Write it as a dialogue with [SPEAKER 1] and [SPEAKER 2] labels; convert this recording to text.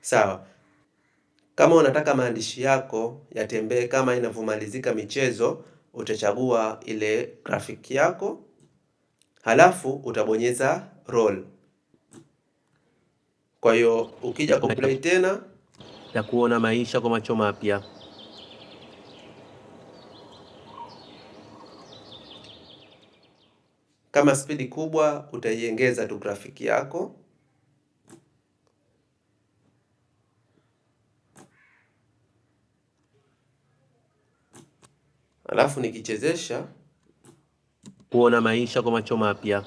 [SPEAKER 1] Sawa. Kama unataka maandishi yako yatembee kama inavyomalizika michezo, utachagua ile grafiki yako, halafu utabonyeza roll. Kwa hiyo ukija kuplay tena
[SPEAKER 2] ya kuona maisha kwa macho mapya.
[SPEAKER 1] Kama spidi kubwa utaiongeza tu grafiki yako. Alafu nikichezesha
[SPEAKER 2] kuona maisha kwa macho mapya.